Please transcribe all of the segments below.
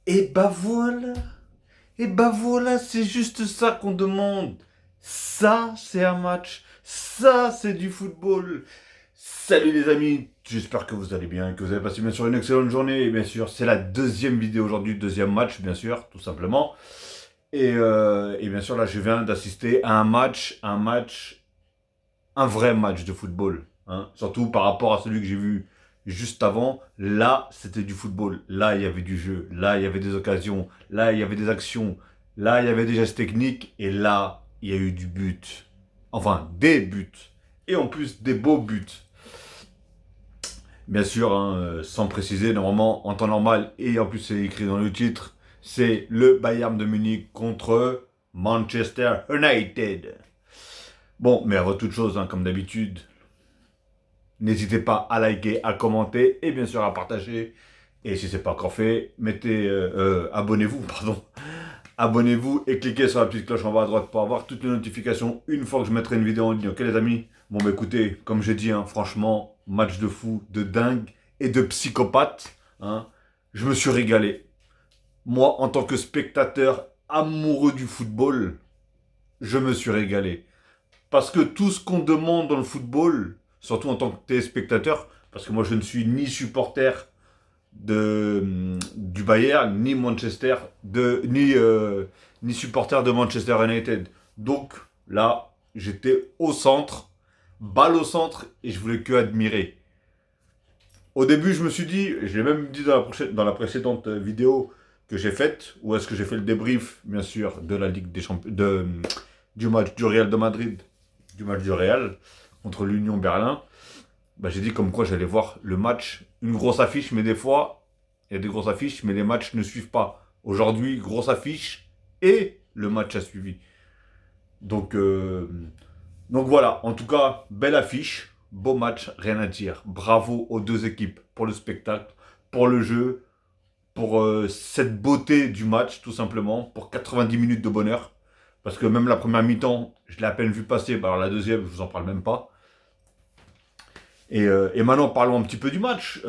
Et bah voilà, et bah voilà, c'est juste ça qu'on demande. Ça, c'est un match. Ça, c'est du football. Salut les amis, j'espère que vous allez bien, que vous avez passé bien sûr une excellente journée. Et bien sûr, c'est la deuxième vidéo aujourd'hui, deuxième match, bien sûr, tout simplement. Et bien sûr, là, je viens d'assister à un vrai match de football, hein. Surtout par rapport à celui que j'ai vu juste avant. Là, c'était du football. Là, il y avait du jeu. Là, il y avait des occasions. Là, il y avait des actions. Là, il y avait des gestes techniques. Et là, il y a eu du but. Enfin, des buts. Et en plus, des beaux buts. Bien sûr, hein, sans préciser, normalement, en temps normal, et en plus c'est écrit dans le titre, c'est le Bayern de Munich contre Manchester United. Bon, mais avant toute chose, hein, comme d'habitude, n'hésitez pas à liker, à commenter et bien sûr à partager. Et si ce n'est pas encore fait, abonnez-vous, pardon. Abonnez-vous et cliquez sur la petite cloche en bas à droite pour avoir toutes les notifications une fois que je mettrai une vidéo en ligne. Ok les amis? Bon bah écoutez, comme j'ai dit, hein, franchement, match de fou, de dingue et de psychopathe. Hein, je me suis régalé. Moi, en tant que spectateur amoureux du football, je me suis régalé. Parce que tout ce qu'on demande dans le football, surtout en tant que téléspectateur, parce que moi je ne suis ni supporter du Bayern, ni ni supporter de Manchester United. Donc là, j'étais au centre, balle au centre, et je voulais que admirer. Au début, je me suis dit, je l'ai même dit dans la précédente vidéo que j'ai faite, où est-ce que j'ai fait le débrief, bien sûr, de la Ligue des Champions, du match du Real de Madrid, du match du Real contre l'Union Berlin. Bah, j'ai dit comme quoi j'allais voir le match, une grosse affiche, mais des fois, il y a des grosses affiches, mais les matchs ne suivent pas. Aujourd'hui, grosse affiche et le match a suivi. Donc, euh, donc voilà, en tout cas, belle affiche, beau match, rien à dire. Bravo aux deux équipes pour le spectacle, pour le jeu, pour cette beauté du match, tout simplement, pour 90 minutes de bonheur. Parce que même la première mi-temps, je l'ai à peine vu passer, bah alors la deuxième, je vous en parle même pas. Et maintenant, parlons un petit peu du match.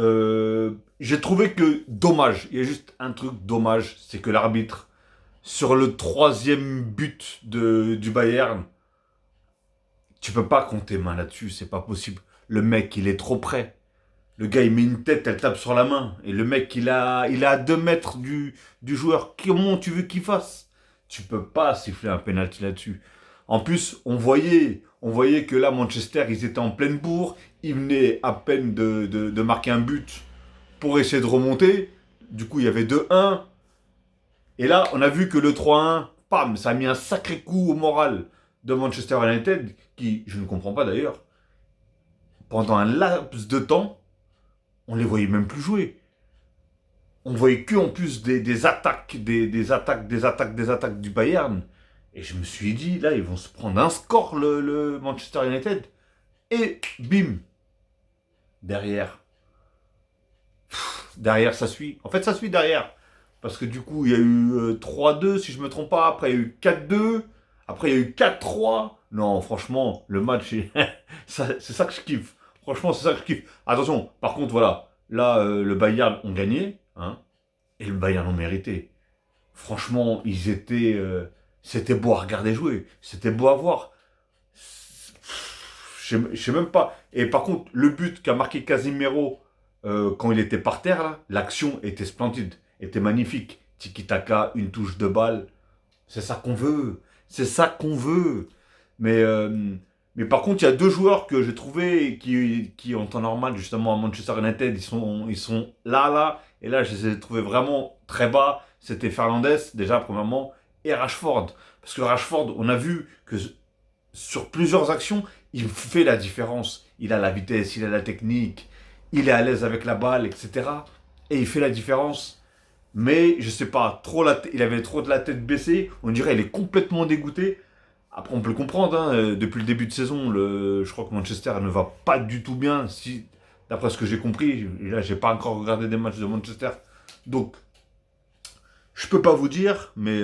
J'ai trouvé que dommage, il y a juste un truc dommage, c'est que l'arbitre, sur le troisième but du Bayern, tu peux pas compter main là-dessus, c'est pas possible. Le mec, il est trop près. Le gars, il met une tête, elle tape sur la main. Et le mec, il est à 2 mètres du joueur. Comment tu veux qu'il fasse? Tu peux pas siffler un penalty là-dessus. En plus, on voyait que là, Manchester, ils étaient en pleine bourre. Ils venaient à peine de marquer un but pour essayer de remonter. Du coup, il y avait 2-1. Et là, on a vu que le 3-1, pam, ça a mis un sacré coup au moral de Manchester United, qui, je ne comprends pas d'ailleurs, pendant un laps de temps, on les voyait même plus jouer. On voyait que en plus des attaques, des attaques du Bayern. Et je me suis dit, là, ils vont se prendre un score, le Manchester United. Et bim, derrière. Derrière, ça suit. En fait, ça suit derrière. Parce que du coup, il y a eu 3-2, si je me trompe pas. Après, il y a eu 4-2. Après, il y a eu 4-3. Non, franchement, le match, c'est ça que je kiffe. Franchement, c'est ça que je kiffe. Attention, par contre, voilà. Là, le Bayern ont gagné. Hein, et le Bayern ont mérité. Franchement, c'était beau à regarder jouer. C'était beau à voir. Je sais même pas. Et par contre, le but qu'a marqué Casimiro quand il était par terre, là, l'action était splendide, était magnifique. Tiki-taka, une touche de balle. C'est ça qu'on veut. C'est ça qu'on veut. Mais, euh, mais par contre, il y a deux joueurs que j'ai trouvé qui, en temps normal, justement, à Manchester United, ils sont là. Et là, je les ai trouvés vraiment très bas. C'était Fernandez, déjà, premièrement, et Rashford. Parce que Rashford, on a vu que sur plusieurs actions, il fait la différence. Il a la vitesse, il a la technique, il est à l'aise avec la balle, etc. Et il fait la différence. Mais je sais pas, il avait trop de la tête baissée. On dirait qu'il est complètement dégoûté. Après, on peut le comprendre. Hein, depuis le début de saison, je crois que Manchester ne va pas du tout bien. Si, d'après ce que j'ai compris, et là, j'ai pas encore regardé des matchs de Manchester. Donc, je peux pas vous dire, mais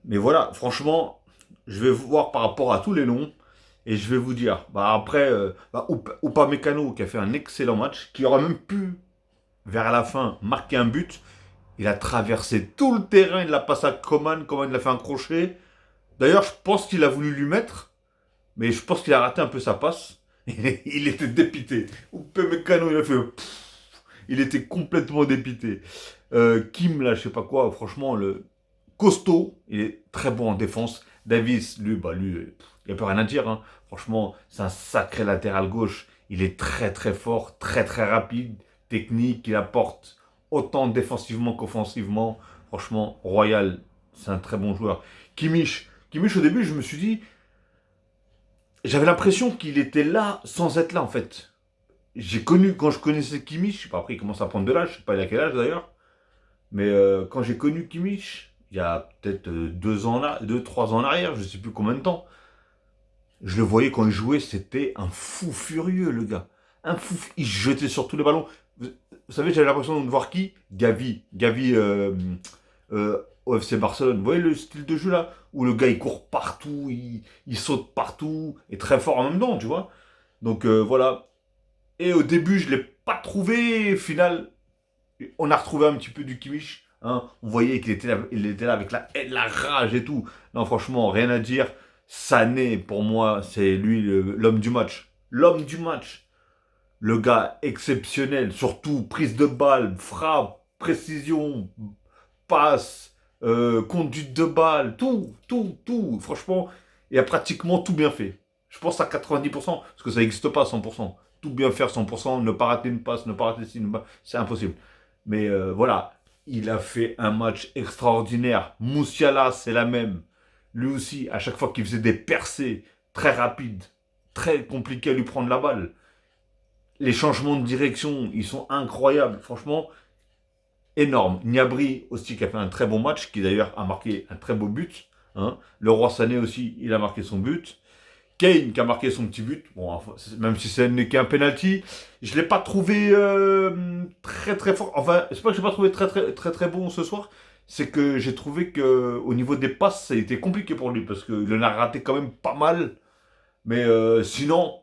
voilà, franchement, je vais vous voir par rapport à tous les noms. Et je vais vous dire, bah après, Upamecano qui a fait un excellent match, qui aurait même pu, vers la fin, marquer un but. Il a traversé tout le terrain, il l'a passé à Coman, Coman il a fait un crochet. D'ailleurs, je pense qu'il a voulu lui mettre, mais je pense qu'il a raté un peu sa passe. Il était dépité. Upamecano, il a fait... Il était complètement dépité. Kim, là, je sais pas quoi, franchement, le costaud, il est très bon en défense. Davis, lui, il n'y a plus rien à dire, hein. Franchement, c'est un sacré latéral gauche. Il est très très fort, très très rapide, technique, il apporte autant défensivement qu'offensivement. Franchement, Royal, c'est un très bon joueur. Kimmich, au début, je me suis dit, j'avais l'impression qu'il était là sans être là, en fait. Quand je connaissais Kimmich, je sais pas, après il commence à prendre de l'âge, je sais pas il a quel âge d'ailleurs, mais quand j'ai connu Kimmich, il y a peut-être 2 ans là, 2, 3 ans en arrière, je sais plus combien de temps, je le voyais quand il jouait, c'était un fou furieux le gars. Un fou, il jetait sur tous les ballons. Vous savez, j'avais l'impression de voir qui Gavi au FC Barcelone. Vous voyez le style de jeu là où le gars il court partout, il saute partout, et très fort en même temps, tu vois. Donc voilà. Et au début, je ne l'ai pas trouvé. Au final, on a retrouvé un petit peu du Kimmich. Hein. On voyait il était là avec la haine, la rage et tout. Non, franchement, rien à dire. Sané, pour moi, c'est lui l'homme du match. L'homme du match. Le gars exceptionnel. Surtout, prise de balle, frappe, précision, passe, conduite de balle. Tout. Franchement, il a pratiquement tout bien fait. Je pense à 90%, parce que ça n'existe pas à 100%. Tout bien faire 100%, ne pas rater une passe, ne pas rater ci, c'est impossible. Mais voilà, il a fait un match extraordinaire. Moussiala, c'est la même. Lui aussi, à chaque fois qu'il faisait des percées très rapides, très compliqué à lui prendre la balle. Les changements de direction, ils sont incroyables. Franchement, énorme. Niabri aussi qui a fait un très bon match, qui d'ailleurs a marqué un très beau but. Hein. Le Roi Sané aussi, il a marqué son but. Kane qui a marqué son petit but, bon, même si ce n'est qu'un penalty, je l'ai pas trouvé très très fort. Enfin, c'est pas que je l'ai pas trouvé très bon ce soir, c'est que j'ai trouvé que au niveau des passes, ça a été compliqué pour lui parce qu'il en a raté quand même pas mal. Mais sinon,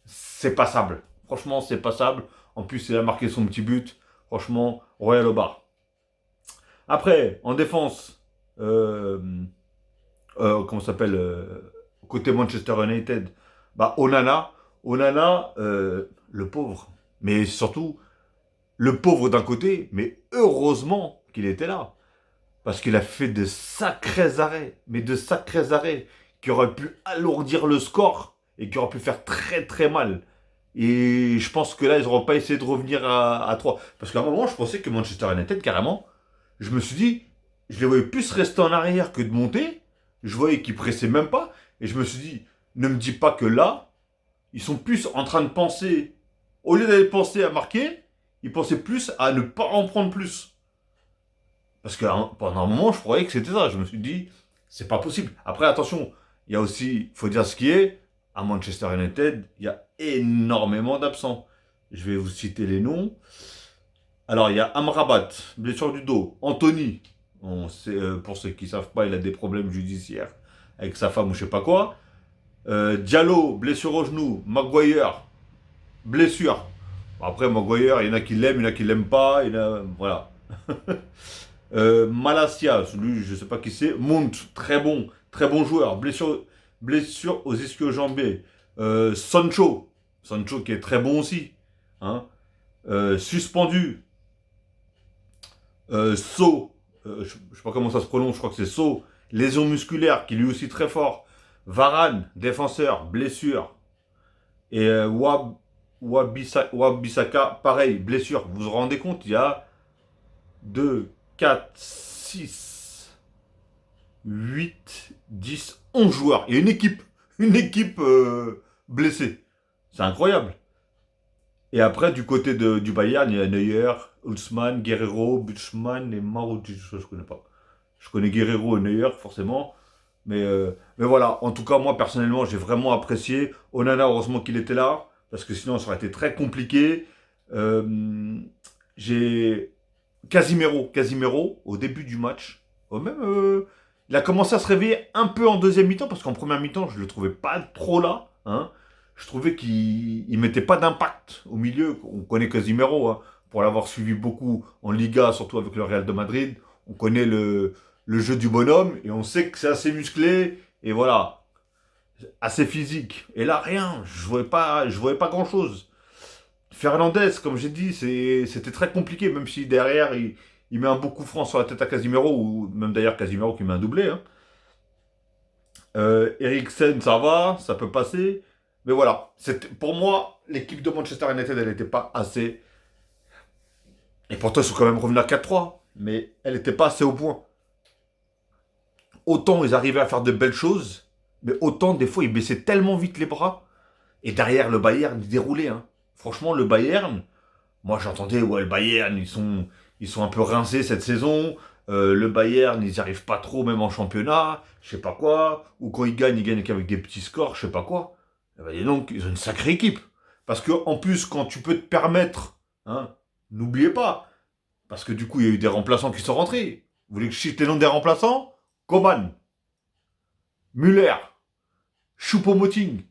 c'est passable. Franchement, c'est passable. En plus, il a marqué son petit but. Franchement, Royal au bar. Après, en défense, comment ça s'appelle côté Manchester United, bah Onana, le pauvre. Mais surtout, le pauvre d'un côté, mais heureusement qu'il était là. Parce qu'il a fait de sacrés arrêts, mais de sacrés arrêts, qui auraient pu alourdir le score et qui auraient pu faire très très mal. Et je pense que là, ils n'auront pas essayé de revenir à 3. Parce qu'à un moment, je pensais que Manchester United, carrément, je me suis dit, je les voyais plus rester en arrière que de monter. Je voyais qu'ils pressaient même pas. Et je me suis dit, ne me dis pas que là, ils sont plus en train de penser, au lieu d'aller penser à marquer, ils pensaient plus à ne pas en prendre plus. Parce que pendant un moment, je croyais que c'était ça. Je me suis dit, c'est pas possible. Après, attention, il y a aussi, il faut dire ce qui est, à Manchester United, il y a énormément d'absents. Je vais vous citer les noms. Alors, il y a Amrabat, blessure du dos. Anthony, pour ceux qui ne savent pas, il a des problèmes judiciaires avec sa femme ou je sais pas quoi. Diallo, blessure au genou. Maguire, blessure. Après, Maguire, il y en a qui l'aiment, il y en a qui l'aiment pas. Voilà. Malasia, lui, je sais pas qui c'est. Mount, très bon joueur. Blessure aux ischio-jambiers. Sancho qui est très bon aussi. Hein. Suspendu. Je sais pas comment ça se prononce, je crois que c'est So. Lésion musculaire, qui lui aussi très fort. Varane, défenseur, blessure. Et Wabisaka, pareil, blessure. Vous vous rendez compte, il y a 2, 4, 6, 8, 10, 11 joueurs. Il y a une équipe blessée. C'est incroyable. Et après, du côté du Bayern, il y a Neuer, Hulsmann, Guerrero, Butschmann et Maruti. Je ne connais pas. Je connais Guerrero et Neuer, forcément. Mais voilà, en tout cas, moi, personnellement, j'ai vraiment apprécié. Onana, heureusement qu'il était là, parce que sinon, ça aurait été très compliqué. J'ai Casimiro, au début du match, il a commencé à se réveiller un peu en deuxième mi-temps, parce qu'en première mi-temps, je ne le trouvais pas trop là. Hein. Je trouvais qu'il ne mettait pas d'impact au milieu. On connaît Casimiro. Hein. pour l'avoir suivi beaucoup en Liga, surtout avec le Real de Madrid. On connaît le jeu du bonhomme et on sait que c'est assez musclé et voilà, assez physique. Et là, rien, je voyais pas grand-chose. Fernandez, comme j'ai dit, c'était très compliqué, même si derrière, il met un beau coup franc sur la tête à Casimiro, ou même d'ailleurs Casimiro qui met un doublé. Hein. Eriksen, ça va, ça peut passer. Mais voilà, pour moi, l'équipe de Manchester United, elle n'était pas assez. Et pourtant, ils sont quand même revenus à 4-3. Mais elle n'était pas assez au point. Autant ils arrivaient à faire de belles choses, mais autant des fois ils baissaient tellement vite les bras. Et derrière, le Bayern, il déroulait. Hein. Franchement, le Bayern, moi j'entendais, ouais, le Bayern, ils sont un peu rincés cette saison. Le Bayern, ils n'y arrivent pas trop, même en championnat, je sais pas quoi. Ou quand ils gagnent qu'avec des petits scores, je sais pas quoi. Eh ben, dis donc, ils ont une sacrée équipe. Parce que en plus, quand tu peux te permettre, hein, n'oubliez pas, parce que du coup, il y a eu des remplaçants qui sont rentrés. Vous voulez que je cite les noms des remplaçants? Coman, Müller, Choupo-Moting,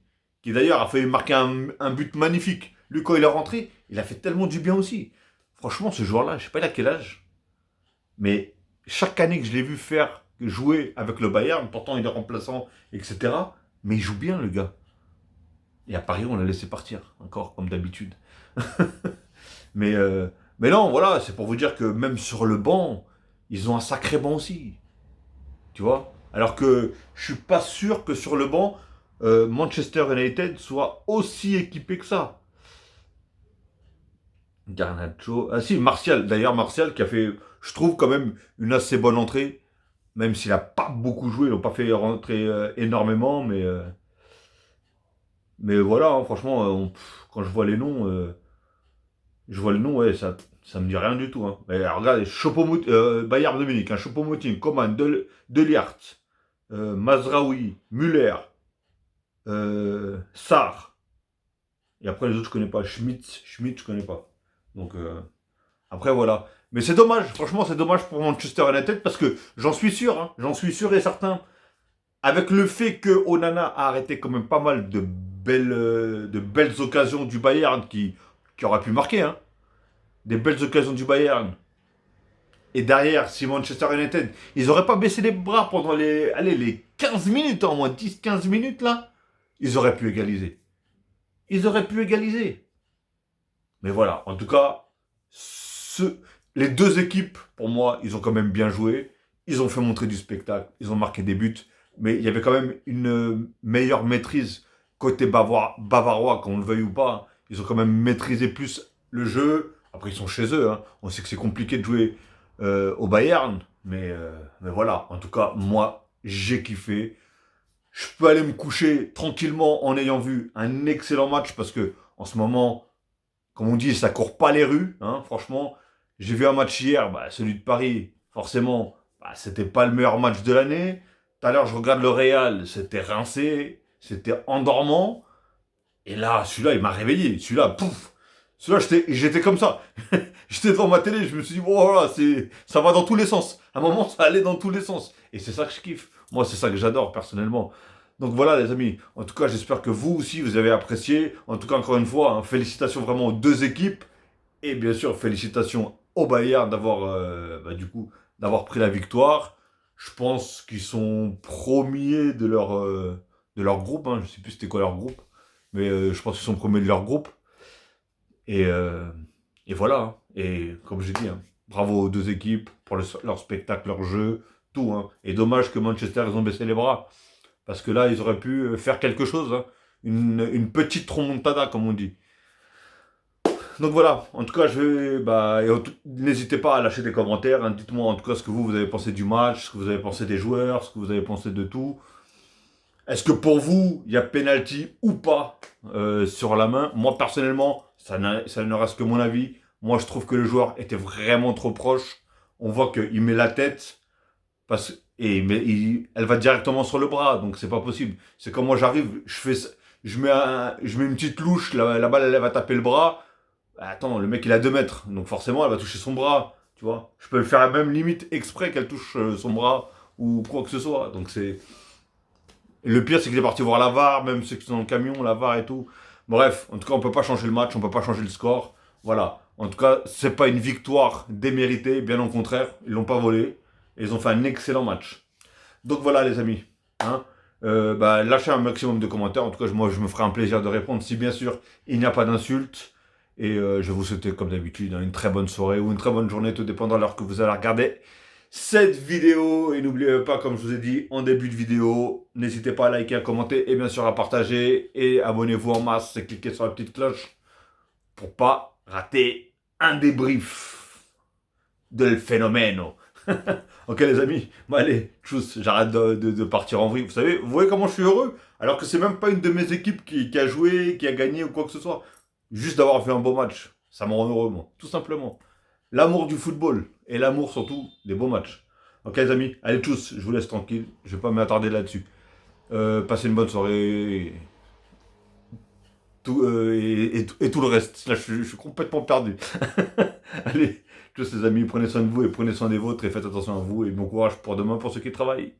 qui d'ailleurs a fait marquer un but magnifique. Lui, quand il est rentré, il a fait tellement du bien aussi. Franchement, ce joueur-là, je sais pas il a quel âge, mais chaque année que je l'ai vu faire jouer avec le Bayern, pourtant il est remplaçant, etc. Mais il joue bien, le gars. Et à Paris, on l'a laissé partir, encore, comme d'habitude. mais, euh, mais non, voilà, c'est pour vous dire que même sur le banc, ils ont un sacré banc aussi. Tu vois. Alors que je suis pas sûr que sur le banc, Manchester United soit aussi équipé que ça. Garnacho. Ah si, Martial. D'ailleurs, Martial qui a fait, je trouve, quand même une assez bonne entrée. Même s'il n'a pas beaucoup joué, ils n'ont pas fait rentrer énormément. Mais voilà, hein, franchement, quand je vois les noms, ouais, ça me dit rien du tout. Hein. Mais regardez, Bayern de Munich, hein, Choupo-Moting, Coman, De Ligt, Mazraoui, Müller, Sarr. Et après, les autres, je connais pas. Schmidt, je connais pas. Donc, après, voilà. Mais c'est dommage, franchement, c'est dommage pour Manchester United parce que j'en suis sûr, hein, j'en suis sûr et certain. Avec le fait que Onana a arrêté quand même pas mal de belles occasions du Bayern qui auraient pu marquer, hein. Des belles occasions du Bayern. Et derrière, si Manchester United, ils n'auraient pas baissé les bras pendant les 15 minutes, en moins 10-15 minutes là, ils auraient pu égaliser. Ils auraient pu égaliser. Mais voilà, en tout cas, les deux équipes, pour moi, ils ont quand même bien joué. Ils ont fait montrer du spectacle. Ils ont marqué des buts. Mais il y avait quand même une meilleure maîtrise côté bavarois, qu'on le veuille ou pas. Ils ont quand même maîtrisé plus le jeu. Après, ils sont chez eux. Hein. On sait que c'est compliqué de jouer au Bayern. Mais voilà, en tout cas, moi, j'ai kiffé. Je peux aller me coucher tranquillement en ayant vu un excellent match parce que en ce moment, comme on dit, ça court pas les rues. Hein, franchement, j'ai vu un match hier, bah, celui de Paris, forcément, bah, c'était pas le meilleur match de l'année. Tout à l'heure, je regarde le Real, c'était rincé, c'était endormant. Et là, celui-là, il m'a réveillé. Celui-là, pouf. Celui-là, j'étais comme ça. J'étais devant ma télé, je me suis dit, oh là, ça va dans tous les sens. À un moment, ça allait dans tous les sens. Et c'est ça que je kiffe. Moi, c'est ça que j'adore, personnellement. Donc voilà, les amis. En tout cas, j'espère que vous aussi, vous avez apprécié. En tout cas, encore une fois, hein, félicitations vraiment aux deux équipes. Et bien sûr, félicitations au Bayern d'avoir pris la victoire. Je pense qu'ils sont premiers de leur groupe. Hein. Je ne sais plus c'était quoi leur groupe. Mais je pense qu'ils sont premiers de leur groupe. Et, euh, et voilà. Hein. Et comme j'ai dit, hein, bravo aux deux équipes pour leur spectacle, leur jeu, tout. Hein. Et dommage que Manchester, ils ont baissé les bras. Parce que là, ils auraient pu faire quelque chose. Hein. Petite remontada, comme on dit. Donc voilà, en tout cas, n'hésitez pas à lâcher des commentaires. Hein. Dites-moi en tout cas ce que vous avez pensé du match, ce que vous avez pensé des joueurs, ce que vous avez pensé de tout. Est-ce que pour vous, il y a penalty ou pas sur la main? Moi, personnellement, ça ne reste que mon avis. Moi, je trouve que le joueur était vraiment trop proche. On voit qu'il met la tête elle va directement sur le bras, donc c'est pas possible. C'est comme moi, j'arrive, je mets une petite louche, la balle, elle va taper le bras. Attends, le mec, il a 2 mètres, donc forcément, elle va toucher son bras, tu vois. Je peux le faire même limite exprès qu'elle touche son bras ou quoi que ce soit. Donc c'est... Et le pire, c'est que j'ai parti voir la VAR, même ceux qui sont dans le camion, la VAR et tout. Bref, en tout cas, on peut pas changer le match, on peut pas changer le score. Voilà. En tout cas, c'est pas une victoire déméritée, bien au contraire, ils l'ont pas volé. Et ils ont fait un excellent match. Donc voilà les amis. Hein. Lâchez un maximum de commentaires. En tout cas, moi je me ferai un plaisir de répondre si bien sûr il n'y a pas d'insultes. Et je vais vous souhaiter comme d'habitude une très bonne soirée ou une très bonne journée, tout dépendra de l'heure que vous allez regarder cette vidéo. Et n'oubliez pas, comme je vous ai dit en début de vidéo, n'hésitez pas à liker, à commenter et bien sûr à partager. Et abonnez-vous en masse et cliquez sur la petite cloche pour pas rater un débrief del phénomène. Ok les amis, bon allez, tchuss, j'arrête de partir en vrille. Vous voyez comment je suis heureux? Alors que c'est même pas une de mes équipes qui a joué, qui a gagné ou quoi que ce soit. Juste d'avoir fait un beau match, ça me rend heureux moi, tout simplement. L'amour du football et l'amour surtout des beaux matchs. Ok les amis, allez tchuss, je vous laisse tranquille, je vais pas m'attarder là-dessus. Passez une bonne soirée et tout le reste. Là je suis complètement perdu. Allez, tous les amis, prenez soin de vous et prenez soin des vôtres et faites attention à vous et bon courage pour demain pour ceux qui travaillent.